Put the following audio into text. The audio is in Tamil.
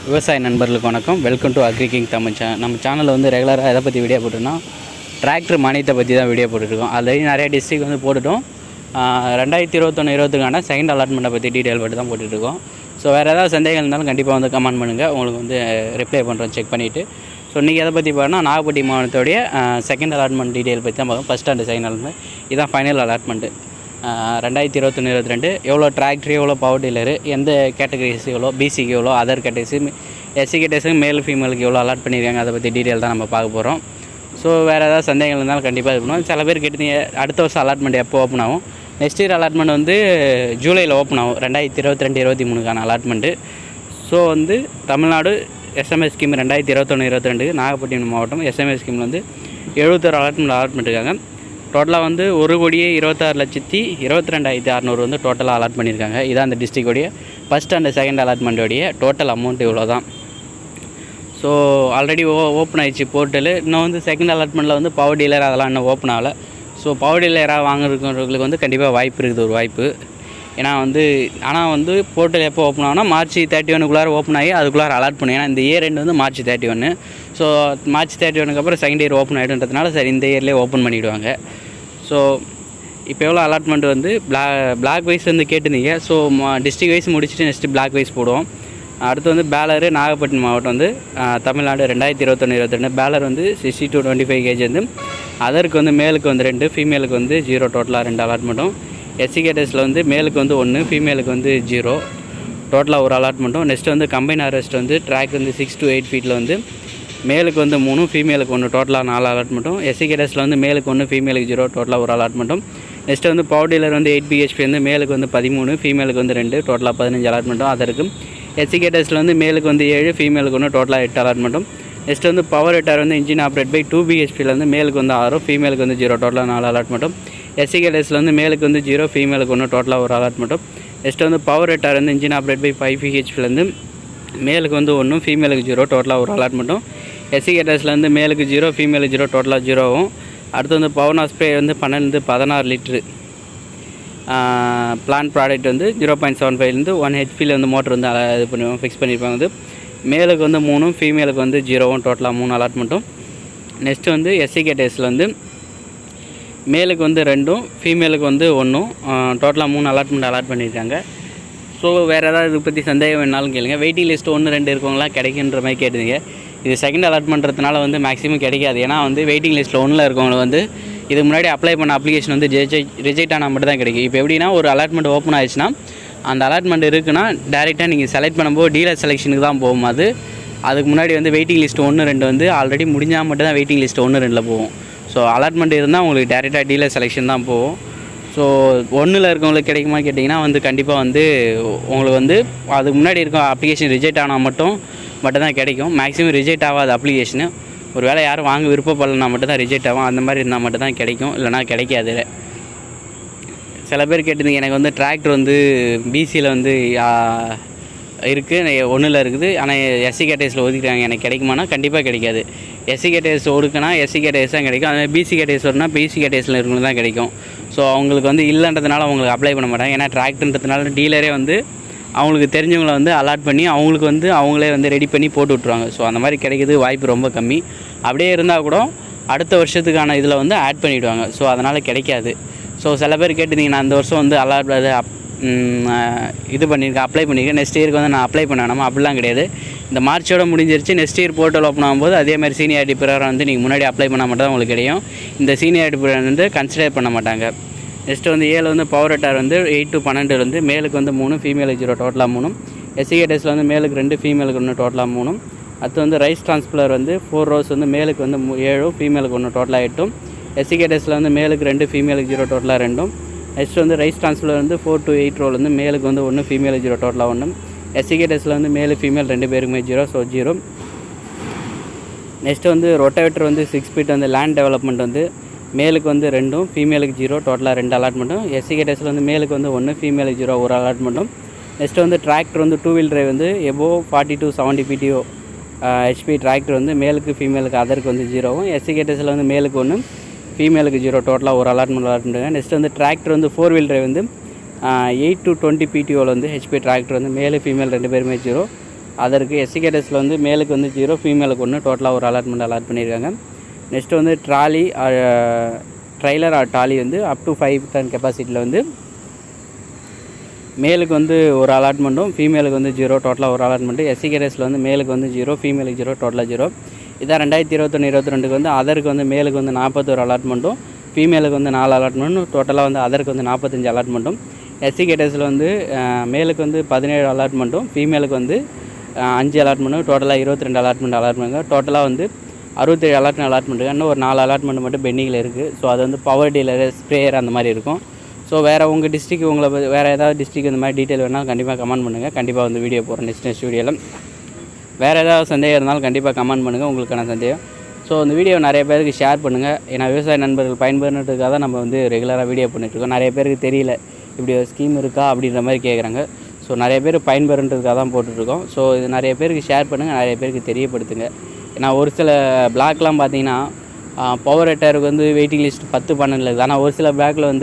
விவசாய நண்பர்களுக்கு வணக்கம். வெல்கம் டு agrikingtamil நம்ம சேனலில் வந்து ரெகுலராக எதை பற்றி வீடியோ போட்டோம்னா டிராக்டர் மானியத்தை பற்றி தான் வீடியோ போட்டுருக்கோம். ஆல்ரெடி நிறைய டிஸ்ட்ரிக் வந்து போட்டுட்டோம். 2021-20 செகண்ட் அலாட்மெண்ட்டை பற்றி டீட்டெயில் பற்றி தான் போட்டுட்ருக்கோம். ஸோ வேறு ஏதாவது சந்தேகம் இருந்தாலும் கண்டிப்பாக வந்து கமெண்ட் பண்ணுங்கள், உங்களுக்கு வந்து ரிப்ளை பண்ணுறோம் செக் பண்ணிவிட்டு. ஸோ இன்றைக்கி எதை பற்றி பார்த்தோன்னா நாகப்பட்டினம் மாவட்டத்துடைய செகண்ட் அலாட்மெண்ட் டீட்டெயில் பற்றி தான் பார்க்கணும். ஃபஸ்ட் அண்ட் செகண்ட் அலாட்மெண்ட் இதுதான் ஃபைனல் அலாட்மெண்ட்டு. 2021-22 எவ்வளோ டிராக்டர், எவ்வளோ பவர் டீலரு, எந்த கேட்டகரிஸ் எவ்வளோ, பிசிக்கு எவ்வளோ, அதர் கேட்டகரிஸு, எஸ்சி கேட்டகரிஸுக்கு மேல் ஃபீமேலுக்கு எவ்வளோ அலாட் பண்ணியிருக்காங்க, அதை பற்றி டீட்டெயில் தான் நம்ம பார்க்க போகிறோம். ஸோ வேறு ஏதாவது சந்தேகங்கள் இருந்தாலும் கண்டிப்பாக இது பண்ணுவோம். சில பேர் கேட்டீங்க அடுத்த வருஷம் அலாட்மெண்ட் எப்போ ஓப்பன் ஆகும். நெக்ஸ்ட் இயர் அலாட்மெண்ட் வந்து ஜூலையில் ஓப்பன் ஆகும். 2022-23 அலாட்மெண்ட்டு. ஸோ வந்து தமிழ்நாடு எஸ்எம்எஸ் ஸ்கீம் 2021-22 நாகப்பட்டினம் மாவட்டம் எஸ்எம்எஸ் ஸ்கீமில் வந்து 71 அலாட்மெண்ட் இருக்காங்க. டோட்டலாக வந்து 1,26,22,600 வந்து டோட்டலாக அலாட் பண்ணியிருக்காங்க. இதான் அந்த டிஸ்ட்ரிக்டோடைய ஃபஸ்ட் அண்ட் செகண்ட் அலாட்மெண்ட்டோடைய டோட்டல் அமௌண்ட் இவ்வளோ தான். ஸோ ஆல்ரெடி ஓப்பன் ஆகிடுச்சு போர்ட்டலு. இன்னும் வந்து செகண்ட் அலாட்மெண்ட்டில் வந்து பவர் டீலர் அதெல்லாம் இன்னும் ஓப்பன் ஆகலை. ஸோ பவர் டீலராக வாங்குறவங்களுக்கு வந்து கண்டிப்பாக வாய்ப்பு இருக்குது, ஒரு வாய்ப்பு. ஏன்னா வந்து ஆனால் வந்து போர்ட்டல் எப்போ ஓப்பன் ஆகுனா March 31 ஓப்பன் ஆகி அதுக்குள்ளார அலாட் பண்ணும். ஏன்னா இந்த இயர் எண்டு வந்து March 31. ஸோ March 31 அப்புறம் செகண்ட் இயர் ஓப்பன் ஆகிடுன்றதுனால சரி இந்த இயர்லேயே ஓப்பன் பண்ணிவிடுவாங்க. ஸோ இப்போ எவ்வளோ அலாட்மெண்ட் வந்து பிளாக் வைஸ் வந்து கேட்டிருந்தீங்க. ஸோ டிஸ்ட்ரிக் வைஸ் முடிச்சுட்டு நெக்ஸ்ட்டு பிளாக் வைஸ் போடுவோம். அடுத்து வந்து பேலரு நாகப்பட்டினம் மாவட்டம் வந்து தமிழ்நாடு 2021-22 பேலர் வந்து 60 to 25 kg வந்து அதருக்கு வந்து மேலுக்கு வந்து 2, ஃபீமேலுக்கு வந்து 0, டோட்டலாக 2 அலாட்மெண்ட்டும். எஸ்சி கேட்டஸில் வந்து மேலுக்கு வந்து 1, ஃபீமேலுக்கு வந்து 0, டோட்டலாக ஒரு அலாட்மெண்ட்டும். நெக்ஸ்ட்டு வந்து கம்பைன் ஹார்வெஸ்ட் வந்து ட்ராக் வந்து 6 to 8 ஃபீட்டில் வந்து மேலுக்கு வந்து 3, ஃபீமேலுக்கு 1, டோட்டலாக 4 அலாட்மெண்ட்டும். எஸ்சி கேட்டஸில் வந்து மேலுக்கு 1, ஃபீமேலுக்கு 0, டோட்டலாக ஒரு அலாட்மெண்ட்டும். நெக்ஸ்ட்டு வந்து பவர் டீலர் வந்து 8 BHP வந்து மேலுக்கு வந்து 13, ஃபீமேலுக்கு வந்து 2, டோட்டலாக 15 அலாட்மெண்ட்டும் அதற்கு. எஸ்சி கேட்டஸில் வந்து மேலுக்கு வந்து 7, ஃபீமேலுக்கு 1, டோட்டலாக 8 அலாட்மெண்ட்டும். நெக்ஸ்ட்டு வந்து பவர் ஹெட்டார் வந்து இன்ஜின் ஆப்ரேட் பை 2 BHPயில் வந்து மேலுக்கு வந்து 6, ஃபீமேலுக்கு வந்து 0, டோட்டலாக 4 அலாட்மெண்ட்டும். எஸ்சி கேட்டஸில் வந்து மேலுக்கு வந்து 0, ஃபீமேலுக்கு 1, டோட்டலாக ஒரு அலாட்மெண்ட்டும். நெக்ஸ்ட்டு வந்து பவர் ஹெட்டார் வந்து இன்ஜின் ஆப்ரேட் பை 5 BHPயில் வந்து மேலுக்கு வந்து 1, ஃபீமேலுக்கு 0, டோட்டலாக ஒரு அலாட்மெண்ட்டும். எஸ்சி கேட்டஸில் வந்து மேலுக்கு 0, ஃபீமேலுக்கு 0, டோட்டலாக 0வும். அடுத்து வந்து பவர் ஸ்ப்ரே வந்து 16 லிட்ரு பிளான் ப்ராடக்ட் வந்து 0.75 1 HP வந்து மோட்டர் வந்து இது பண்ணுவோம், ஃபிக்ஸ் பண்ணியிருப்பாங்க. வந்து மேலுக்கு வந்து 3, ஃபீமேலுக்கு வந்து 0வும், டோட்டலாக 3 அலாட்மெண்ட்டும். நெக்ஸ்ட்டு வந்து எஸ்சி கேட்டஸில் வந்து மேலுக்கு வந்து 2, ஃபீமேலுக்கு வந்து 1, டோட்டலாக 3 அலாட்மெண்ட் அலாட் பண்ணியிருக்காங்க. ஸோ வேறு ஏதாவது இதை பற்றி சந்தேகம் வேணாலும் கேளுங்க. வெயிட்டிங் லிஸ்ட்டு 1, 2 இருக்கவங்களாம் கிடைக்குன்ற மாதிரி கேட்டுங்க. இது செகண்ட் அலாட்மெண்ட்றதுனால வந்து மேக்ஸிமம் கிடைக்காது. ஏன்னா வந்து வெயிட்டிங் லிஸ்ட்டில் 1ல் இருக்கவங்களுக்கு வந்து இதுக்கு முன்னாடி அப்ளை பண்ண அப்ளிகேஷன் வந்து ரிஜெக்ட் ஆனால் மட்டும் தான் கிடைக்கும். இப்போ எப்படின்னா ஒரு அலாட்மெண்ட் ஓப்பன் ஆயிடுச்சுன்னா அந்த அலாட்மெண்ட் இருக்குன்னா டேரெக்டாக நீங்கள் செலக்ட் பண்ணும்போது டீலர் செலெக்ஷனுக்கு தான் போகும். அதுக்கு முன்னாடி வந்து வெயிட்டிங் லிஸ்ட் 1, 2 வந்து ஆல்ரெடி முடிஞ்சால் மட்டும் தான் வெயிட்டிங் லிஸ்ட் 1, 2ல் போகும். ஸோ அலாட்மெண்ட் இருந்தால் உங்களுக்கு டேரெக்டாக டீலர் செலெக்ஷன் தான் போகும். ஸோ 1ல் இருக்கவங்களுக்கு கிடைக்குமா கேட்டிங்கன்னா வந்து கண்டிப்பாக வந்து உங்களுக்கு வந்து அதுக்கு முன்னாடி இருக்க அப்ளிகேஷன் ரிஜெக்ட் ஆனால் மட்டும் தான் கிடைக்கும். மேக்ஸிமம் ரிஜெக்ட் ஆகாது அப்ளிகேஷனு. ஒரு வேளை யாரும் வாங்க விருப்பப்படலைன்னா மட்டும் தான் ரிஜெக்ட் ஆகும். அந்த மாதிரி இருந்தால் மட்டும் தான் கிடைக்கும், இல்லைனா கிடைக்காது. சில பேர் கேட்டிருந்தீங்க எனக்கு வந்து டிராக்டர் வந்து பிசியில் வந்து இருக்குது, 1ல் இருக்குது, ஆனால் எஸ்சி கேட்டகரிஸில் ஒதுக்கிட்டாங்க, எனக்கு கிடைக்குமானா கண்டிப்பாக கிடைக்காது. எஸ்சி கேட்டகரிஸ் ஒடுக்குனா எஸ்சி கேட்டகரிஸ் தான் கிடைக்கும். அதே பிசி கேட்டகரிஸ் வரணும்னா பிசி கேட்டகரிஸில் இருக்கவங்க தான் கிடைக்கும். ஸோ அவங்களுக்கு வந்து இல்லைன்றதுனால அவங்களுக்கு அப்ளை பண்ண மாட்டாங்க. ஏன்னா டிராக்டர்ன்றதுனால டீலரே வந்து அவங்களுக்கு தெரிஞ்சவங்களை வந்து அலாட் பண்ணி அவங்களுக்கு வந்து அவங்களே வந்து ரெடி பண்ணி போட்டு விட்ருவாங்க. ஸோ அந்த மாதிரி கிடைக்கிறது வாய்ப்பு ரொம்ப கம்மி. அப்படியே இருந்தால் கூட அடுத்த வருஷத்துக்கான இதில் வந்து ஆட் பண்ணிவிடுவாங்க. ஸோ அதனால் கிடைக்காது. ஸோ சில பேர் கேட்டிருந்தீங்க நான் அந்த வருஷம் வந்து அலாட் இது பண்ணியிருக்கேன், அப்ளை பண்ணியிருக்கேன், நெக்ஸ்ட் இயருக்கு வந்து நான் அப்ளை பண்ண வேணாமா, அப்படிலாம் கிடையாது. இந்த மார்ச்சோட முடிஞ்சிருச்சு. நெக்ஸ்ட் இயர் போர்ட்டல் ஓப்பன் ஆகும்போது அதேமாதிரி சீனியாரிட்டி பிரகாரம் வந்து நீங்கள் முன்னாடி அப்ளை பண்ணால் மட்டும் தான் உங்களுக்கு கிடைக்கும். இந்த சீனியாரிட்டி பிரகாரம் வந்து கன்சிடர் பண்ண மாட்டாங்க. நெக்ஸ்ட்டு வந்து 7 வந்து பவர் ஹெட்டார் வந்து 8 to 12 வந்து மேலுக்கு வந்து 3, ஃபீமேலுக்கு 0, டோட்டலாக 3. எஸ்சி கேட்டஸில் வந்து மேலுக்கு 2, ஃபீமேலுக்கு 1, டோட்டலாக 3. அடுத்து வந்து ரைஸ் டிரான்ஸ்பிளர் வந்து 4 rows வந்து மேலுக்கு வந்து 7, ஃபீமேலுக்கு 1, டோட்டலாக 8. எஸ்சி கேட்டஸில் வந்து மேலுக்கு 2, ஃபீமேலுக்கு 0, டோட்டலாக 2. நெக்ஸ்ட் வந்து ரைஸ் டிரான்ஸ்பிளர் வந்து 4 to 8 row வந்து மேலுக்கு வந்து 1, ஃபீமேலுக்கு 0, டோட்டலாக 1. எஸ்சி கேட்டஸில் வந்து மேலு ஃபீமேல் 2 பேருக்குமே 0, ஸோ 0. நெக்ஸ்ட்டு வந்து ரொட்டேட்டர் வந்து 6 feet வந்து லேண்ட் டெவலப்மெண்ட் வந்து மேலுக்கு வந்து 2, ஃபீமேலுக்கு 0, டோட்டலாக 2 அலாட்மெண்ட்டும். எஸ்சி கேட்டஸில் வந்து மேலுக்கு வந்து 1, ஃபீமேலுக்கு 0, ஒரு அலாட்மெண்ட்டும். நெக்ஸ்ட்டு வந்து டிராக்டர் வந்து 2 wheel drive வந்து above 40 to 70 PTO HP tractor வந்து மேலுக்கு ஃபீமேலுக்கு அதருக்கு வந்து 0வும். எஸ்சி கேட்டஸில் வந்து மேலுக்கு 1, ஃபீமேலுக்கு 0, டோட்டலாக ஒரு அலாட்மெண்ட். நெக்ஸ்ட் வந்து டிராக்டர் வந்து 4 wheel drive வந்து 8 to 20 PTOவில் வந்து HP டிராக்டர் வந்து மேலு ஃபீமேல் 2 பேருமே 0. அதற்கு எஸ்சி கேட்டஸில் வந்து மேலுக்கு வந்து 0, ஃபீமேலுக்கு 1 டோட்டலாக ஒரு அலாட்மெண்ட் அலாட் பண்ணியிருக்காங்க. நெக்ஸ்ட்டு வந்து ட்ரைலர் ட்ராலி வந்து அப் டு 5 டன் கெப்பாசிட்டியில் வந்து மேலுக்கு வந்து ஒரு அலாட்மெண்ட்டும் ஃபீமேலுக்கு வந்து 0 டோட்டலாக ஒரு அலாட்மெண்ட்டு. எஸ்சி கேட்டஸில் வந்து மேலுக்கு வந்து 0, ஃபீமேலுக்கு 0 டோட்டலாக 0. இதான் 2021-22க்கு வந்து அதருக்கு வந்து மேலுக்கு வந்து 41 அலாட்மெண்ட்டும் ஃபீமேலுக்கு வந்து 4 அலாட்மெண்ட்டும் டோட்டலாக வந்து அதருக்கு வந்து 45 அலாட்மெண்ட்டும். எஸ்சி கேட்டஸில் வந்து மேலுக்கு வந்து 17 அலாட்மெண்ட்டும் ஃபீமேலுக்கு வந்து 5 அலாட்மெண்ட்டும் டோட்டலாக 22 அலாட்மெண்ட்டுங்க. டோட்டலாக வந்து 67 அலாட்மெண்ட்டுங்க. இன்னும் ஒரு 4 அலாட்மெண்ட் மட்டும் பெண்டிங்கில் இருக்குது. ஸோ அது வந்து பவர் டீலரு, ஸ்ப்ரேயர் அந்த மாதிரி இருக்கும். ஸோ வேறு உங்கள் டிஸ்ட்ரிக் வேறு ஏதாவது டிஸ்ட்ரிக் இந்த மாதிரி டீட்டெயில் வேணால் கண்டிப்பாக கமெண்ட் பண்ணுங்கள். கண்டிப்பாக வந்து வீடியோ போடுறேன் நெக்ஸ்ட் வீடியோவில். வேறு ஏதாவது சந்தேகம் இருந்தாலும் கண்டிப்பாக கமெண்ட் பண்ணுங்கள் உங்களுக்கான சந்தேகம். ஸோ இந்த வீடியோ நிறைய பேருக்கு ஷேர் பண்ணுங்கள். ஏன்னா விவசாய நண்பர்கள் பயன்பெறதுக்காக தான் நம்ம வந்து ரெகுலராக வீடியோ பண்ணிகிட்ருக்கோம். நிறைய பேருக்கு தெரியல இப்படி ஒரு ஸ்கீம் இருக்கா அப்படின்ற மாதிரி கேட்குறாங்க. ஸோ நிறைய பேர் பயன்பெறதுக்காக தான் போட்டுட்ருக்கோம். ஸோ இது நிறைய பேருக்கு ஷேர் பண்ணுங்கள், நிறைய பேருக்கு தெரியப்படுத்துங்க. ஏன்னா ஒரு சில பிளாக்லாம் பார்த்தீங்கன்னா பவர் ஹெக்டருக்கு வந்து வெயிட்டிங் லிஸ்ட் 10, 12 இருக்குது. ஆனால் ஒரு சில பிளாக்கில் வந்து